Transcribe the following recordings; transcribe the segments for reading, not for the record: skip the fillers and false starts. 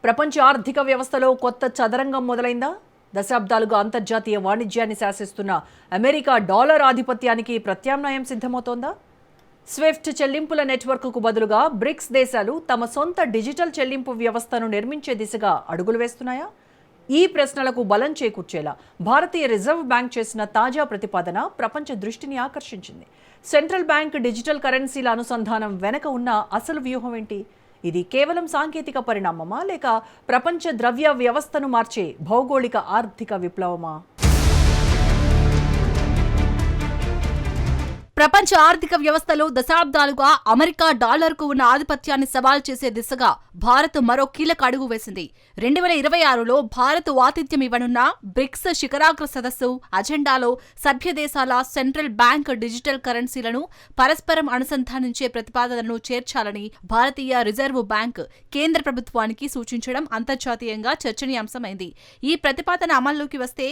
ప్రపంచ ఆర్థిక వ్యవస్థలో కొత్త చదరంగం మొదలైందా? దశాబ్దాలుగా అంతర్జాతీయ వాణిజ్యాన్ని శాసిస్తున్న అమెరికా డాలర్ ఆధిపత్యానికి ప్రత్యామ్నాయం సిద్ధమవుతోందా? స్విఫ్ట్ చెల్లింపుల నెట్వర్క్కు బదులుగా బ్రిక్స్ దేశాలు తమ సొంత డిజిటల్ చెల్లింపు వ్యవస్థను నిర్మించే దిశగా అడుగులు వేస్తున్నాయా? ఈ ప్రశ్నలకు బలం చేకూర్చేలా భారతీయ రిజర్వ్ బ్యాంక్ చేసిన తాజా ప్రతిపాదన ప్రపంచ దృష్టిని ఆకర్షించింది. సెంట్రల్ బ్యాంక్ డిజిటల్ కరెన్సీల అనుసంధానం వెనక ఉన్న అసలు వ్యూహం ఏంటి? ఇది కేవలం సాంకేతిక పరిణామమా, లేక ప్రపంచ ద్రవ్య వ్యవస్థను మార్చే భౌగోళిక ఆర్థిక విప్లవమా? ప్రపంచ ఆర్థిక వ్యవస్థలో దశాబ్దాలుగా అమెరికా డాలర్కు ఉన్న ఆధిపత్యాన్ని సవాల్ చేసే దిశగా భారత్ మరో కీలక అడుగు వేసింది. 2026లో భారత్ ఆతిథ్యం ఇవ్వనున్న బ్రిక్స్ శిఖరాగ్ర సదస్సు అజెండాలో సభ్య దేశాల సెంట్రల్ బ్యాంక్ డిజిటల్ కరెన్సీలను పరస్పరం అనుసంధానించే ప్రతిపాదనను చేర్చాలని భారతీయ రిజర్వ్ బ్యాంక్ కేంద్ర ప్రభుత్వానికి సూచించడం అంతర్జాతీయంగా చర్చనీయాంశమైంది. ఈ ప్రతిపాదన అమల్లోకి వస్తే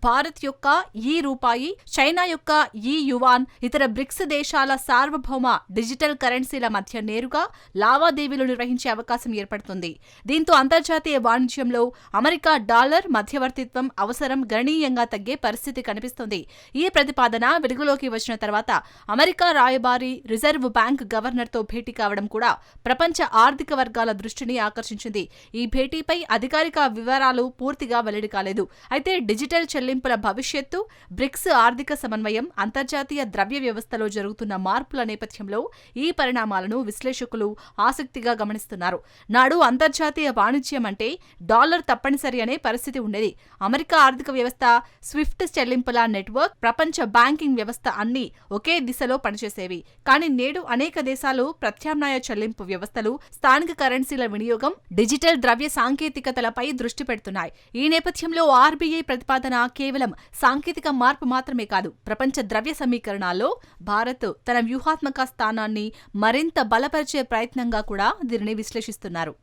భారత్ యొక్క ఈ రూపాయి, చైనా యొక్క ఈ యువాన్, ఇతర బ్రిక్స్ దేశాల సార్వభౌమ డిజిటల్ కరెన్సీల మధ్య నేరుగా లావాదేవీలు నిర్వహించే అవకాశం ఏర్పడుతుంది. దీంతో అంతర్జాతీయ వాణిజ్యంలో అమెరికా డాలర్ మధ్యవర్తిత్వం అవసరం గణనీయంగా తగ్గే పరిస్థితి కనిపిస్తుంది. ఈ ప్రతిపాదన వెలుగులోకి వచ్చిన తర్వాత అమెరికా రాయబారి రిజర్వ్ బ్యాంక్ గవర్నర్తో భేటీ కావడం కూడా ప్రపంచ ఆర్థిక వర్గాల దృష్టిని ఆకర్షించింది. ఈ భేటీపై అధికారిక వివరాలు పూర్తిగా వెల్లడి కాలేదు. అయితే డిజిటల్ చెల్లింపుల భవిష్యత్తు, బ్రిక్స్ ఆర్థిక సమన్వయం, అంతర్జాతీయ ద్రవ్య వ్యవస్థలో జరుగుతున్న మార్పుల నేపథ్యంలో ఈ పరిణామాలను విశ్లేషకులు ఆసక్తిగా గమనిస్తున్నారు. నాడు అంతర్జాతీయ వాణిజ్యం అంటే డాలర్ తప్పనిసరి అనే పరిస్థితి ఉండేది. అమెరికా ఆర్థిక వ్యవస్థ, స్విఫ్ట్ చెల్లింపుల నెట్వర్క్, ప్రపంచ బ్యాంకింగ్ వ్యవస్థ అన్నీ ఒకే దిశలో పనిచేసేవి. కానీ నేడు అనేక దేశాలు ప్రత్యామ్నాయ చెల్లింపు వ్యవస్థలు, స్థానిక కరెన్సీల వినియోగం, డిజిటల్ ద్రవ్య సాంకేతికతలపై దృష్టి పెడుతున్నాయి. ఈ నేపథ్యంలో ఆర్బీఐ ప్రతిపాదన కేవలం సాంకేతిక మార్పు మాత్రమే కాదు, ప్రపంచ ద్రవ్య సమీకరణాల్లో భారత్ తన వ్యూహాత్మక స్థానాన్ని మరింత బలపరిచే ప్రయత్నంగా కూడా దీనిని విశ్లేషిస్తున్నారు.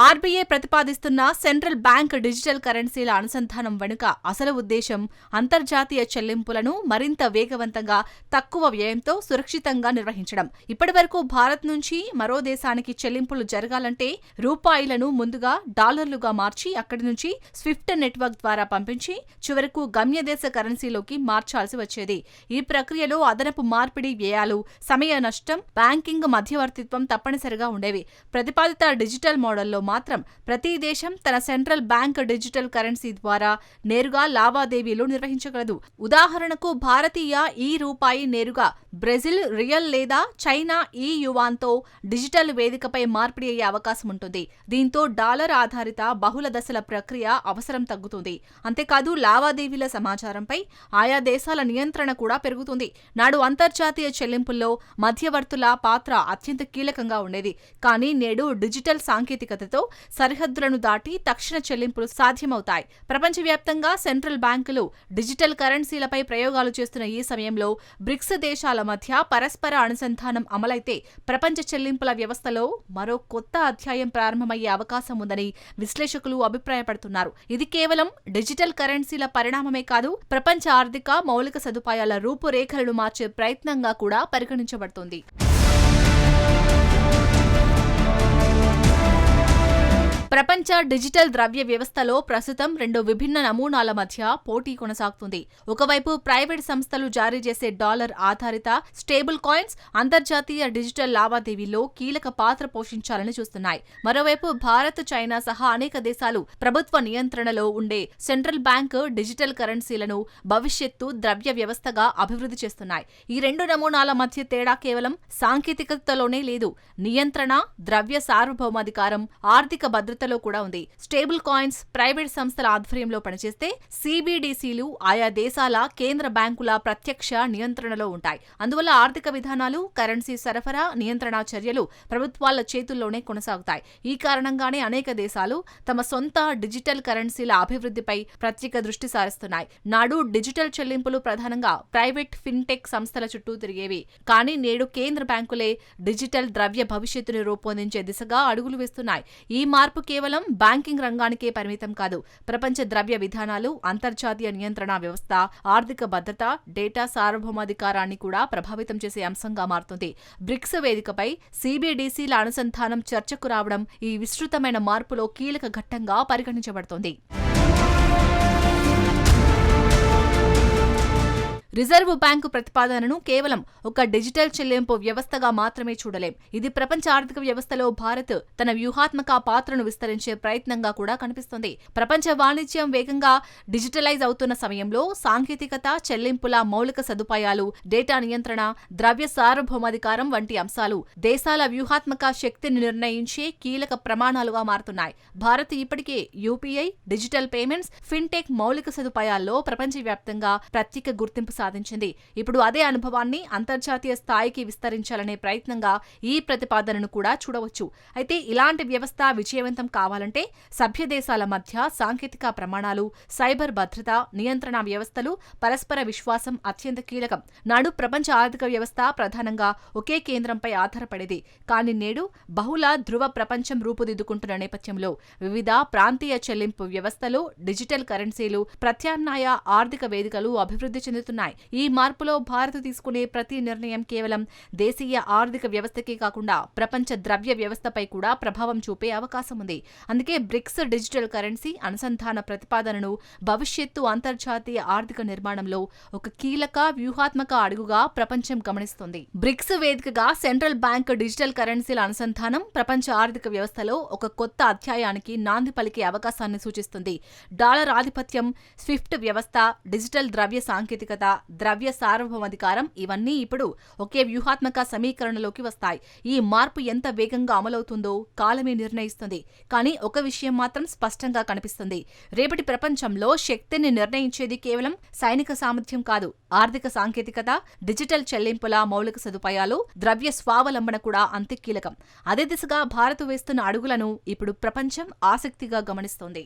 ఆర్బీఐ ప్రతిపాదిస్తున్న సెంట్రల్ బ్యాంక్ డిజిటల్ కరెన్సీల అనుసంధానం వెనుక అసలు ఉద్దేశం అంతర్జాతీయ చెల్లింపులను మరింత వేగవంతంగా, తక్కువ వ్యయంతో సురక్షితంగా నిర్వహించడం. ఇప్పటివరకు భారత్ నుంచి మరో దేశానికి చెల్లింపులు జరగాలంటే రూపాయలను ముందుగా డాలర్లుగా మార్చి అక్కడి నుంచి స్విఫ్ట్ నెట్వర్క్ ద్వారా పంపించి చివరకు గమ్యదేశ కరెన్సీలోకి మార్చాల్సి వచ్చేది. ఈ ప్రక్రియలో అదనపు మార్పిడి వ్యయాలు, సమయ నష్టం, బ్యాంకింగ్ మధ్యవర్తిత్వం తప్పనిసరిగా ఉండేవి. ప్రతిపాదిత డిజిటల్ మోడల్లో మాత్రం ప్రతి దేశం తన సెంట్రల్ బ్యాంక్ డిజిటల్ కరెన్సీ ద్వారా నేరుగా లావాదేవీలు నిర్వహించగలదు. ఉదాహరణకు భారతీయ ఈ రూపాయి నేరుగా బ్రెజిల్ రియల్ లేదా చైనా ఈ యువాన్తో డిజిటల్ వేదికపై మార్పిడి అయ్యే అవకాశం ఉంటుంది. దీంతో డాలర్ ఆధారిత బహుళ దశల ప్రక్రియ అవసరం తగ్గుతుంది. అంతేకాదు లావాదేవీల సమాచారంపై ఆయా దేశాల నియంత్రణ కూడా పెరుగుతుంది. నాడు అంతర్జాతీయ చెల్లింపుల్లో మధ్యవర్తుల పాత్ర అత్యంత కీలకంగా ఉండేది. కానీ నేడు డిజిటల్ సాంకేతికతతో సరిహద్దులను దాటి తక్షణ చెల్లింపులు సాధ్యమవుతాయి. ప్రపంచవ్యాప్తంగా సెంట్రల్ బ్యాంకులు డిజిటల్ కరెన్సీలపై ప్రయోగాలు చేస్తున్న ఈ సమయంలో బ్రిక్స్ దేశాల మధ్య పరస్పర అనుసంధానం అమలైతే ప్రపంచ చెల్లింపుల వ్యవస్థలో మరో కొత్త అధ్యాయం ప్రారంభమయ్యే అవకాశం ఉందని విశ్లేషకులు అభిప్రాయపడుతున్నారు. ఇది కేవలం డిజిటల్ కరెన్సీల పరిణామమే కాదు, ప్రపంచ ఆర్థిక మౌలిక సదుపాయాల రూపురేఖలను మార్చే ప్రయత్నంగా కూడా పరిగణించబడుతోంది. ప్రపంచ డిజిటల్ ద్రవ్య వ్యవస్థలో ప్రస్తుతం రెండు విభిన్న నమూనాల మధ్య పోటీ కొనసాగుతుంది. ఒకవైపు ప్రైవేట్ సంస్థలు జారీ చేసే డాలర్ ఆధారిత స్టేబుల్ కాయిన్స్ అంతర్జాతీయ డిజిటల్ లావాదేవీల్లో కీలక పాత్ర పోషించాలని చూస్తున్నాయి. మరోవైపు భారత్, చైనా సహా అనేక దేశాలు ప్రభుత్వ నియంత్రణలో ఉండే సెంట్రల్ బ్యాంక్ డిజిటల్ కరెన్సీలను భవిష్యత్తు ద్రవ్య వ్యవస్థగా అభివృద్ధి చేస్తున్నాయి. ఈ రెండు నమూనాల మధ్య తేడా కేవలం సాంకేతికతలోనే లేదు, నియంత్రణ, ద్రవ్య సార్వభౌమాధికారం, ఆర్థిక భద్రత కూడా ఉంది. స్టేబుల్ కాయిన్స్ ప్రైవేట్ సంస్థల ఆధ్వర్యంలో పనిచేస్తే సిబిడిసిలు ఆయా దేశాల కేంద్ర బ్యాంకుల ప్రత్యక్ష నియంత్రణలో ఉంటాయి. అందువల్ల ఆర్థిక విధానాలు, కరెన్సీ సరఫరా, నియంత్రణ చర్యలు ప్రభుత్వాల చేతుల్లోనే కొనసాగుతాయి. ఈ కారణంగానే అనేక దేశాలు తమ సొంత డిజిటల్ కరెన్సీల అభివృద్ధిపై ప్రత్యేక దృష్టి సారిస్తున్నాయి. నాడు డిజిటల్ చెల్లింపులు ప్రధానంగా ప్రైవేట్ ఫిన్టెక్ సంస్థల చుట్టూ తిరిగేవి. కానీ నేడు కేంద్ర బ్యాంకులే డిజిటల్ ద్రవ్య భవిష్యత్తును రూపొందించే దిశగా అడుగులు వేస్తున్నాయి. ఈ మార్పుకి కేవలం బ్యాంకింగ్ రంగానికే పరిమితం కాదు. ప్రపంచ ద్రవ్య విధానాలు, అంతర్జాతీయ నియంత్రణ వ్యవస్థ, ఆర్థిక భద్రత, డేటా సార్వభౌమాధికారాన్ని కూడా ప్రభావితం చేసే అంశంగా మారుతుంది. బ్రిక్స్ వేదికపై CBDCల అనుసంధానం చర్చకు రావడం ఈ విస్తృతమైన మార్పులో కీలక ఘట్టంగా పరిగణించబడుతోంది. రిజర్వు బ్యాంకు ప్రతిపాదనను కేవలం ఒక డిజిటల్ చెల్లింపు వ్యవస్థగా మాత్రమే చూడలేం. ఇది ప్రపంచ ఆర్థిక వ్యవస్థలో భారత్ తన వ్యూహాత్మక పాత్రను విస్తరించే ప్రయత్నంగా కూడా కనిపిస్తుంది. ప్రపంచ వాణిజ్యం వేగంగా డిజిటలైజ్ అవుతున్న సమయంలో సాంకేతికత, చెల్లింపుల మౌలిక సదుపాయాలు, డేటా నియంత్రణ, ద్రవ్య సార్వభౌమాధికారం వంటి అంశాలు దేశాల వ్యూహాత్మక శక్తిని నిర్ణయించే కీలక ప్రమాణాలుగా మారుతున్నాయి. భారత్ ఇప్పటికే UPI, డిజిటల్ పేమెంట్స్, ఫిన్టెక్ మౌలిక సదుపాయాల్లో ప్రపంచవ్యాప్తంగా ప్రత్యేక గుర్తింపు సాధించింది. ఇప్పుడు అదే అనుభవాన్ని అంతర్జాతీయ స్థాయికి విస్తరించాలనే ప్రయత్నంగా ఈ ప్రతిపాదనను కూడా చూడవచ్చు. అయితే ఇలాంటి వ్యవస్థ విజయవంతం కావాలంటే సభ్య దేశాల మధ్య సాంకేతిక ప్రమాణాలు, సైబర్ భద్రత, నియంత్రణ వ్యవస్థలు, పరస్పర విశ్వాసం అత్యంత కీలకం. నాడు ప్రపంచ ఆర్థిక వ్యవస్థ ప్రధానంగా ఒకే కేంద్రంపై ఆధారపడేది. కానీ నేడు బహుళ ధృవ ప్రపంచం రూపుదిద్దుకుంటున్న నేపథ్యంలో వివిధ ప్రాంతీయ చెల్లింపు వ్యవస్థలు, డిజిటల్ కరెన్సీలు, ప్రత్యామ్నాయ ఆర్థిక వేదికలు అభివృద్ధి చెందుతున్నాయి. ఈ మార్పులో భారత్ తీసుకునే ప్రతి నిర్ణయం కేవలం దేశీయ ఆర్థిక వ్యవస్థకే కాకుండా ప్రపంచ ద్రవ్య వ్యవస్థపై కూడా ప్రభావం చూపే అవకాశం ఉంది. అందుకే బ్రిక్స్ డిజిటల్ కరెన్సీ అనుసంధాన ప్రతిపాదనను భవిష్యత్తు అంతర్జాతీయ ఆర్థిక నిర్మాణంలో ఒక కీలక వ్యూహాత్మక అడుగుగా ప్రపంచం గమనిస్తుంది. బ్రిక్స్ వేదికగా సెంట్రల్ బ్యాంక్ డిజిటల్ కరెన్సీల అనుసంధానం ప్రపంచ ఆర్థిక వ్యవస్థలో ఒక కొత్త అధ్యాయానికి నాంది పలికే అవకాశాన్ని సూచిస్తుంది. డాలర్ ఆధిపత్యం, స్విఫ్ట్ వ్యవస్థ, డిజిటల్ ద్రవ్య సాంకేతికత, ద్రవ్య సార్వభౌమాధికారం ఇవన్నీ ఇప్పుడు ఒకే వ్యూహాత్మక సమీకరణలోకి వస్తాయి. ఈ మార్పు ఎంత వేగంగా అమలవుతుందో కాలమే నిర్ణయిస్తుంది. కానీ ఒక విషయం మాత్రం స్పష్టంగా కనిపిస్తుంది. రేపటి ప్రపంచంలో శక్తిని నిర్ణయించేది కేవలం సైనిక సామర్థ్యం కాదు. ఆర్థిక సాంకేతికత, డిజిటల్ చెల్లింపుల మౌలిక సదుపాయాలు, ద్రవ్య స్వావలంబన కూడా అంతే కీలకం. అదే దిశగా భారత్ వేస్తున్న అడుగులను ఇప్పుడు ప్రపంచం ఆసక్తిగా గమనిస్తోంది.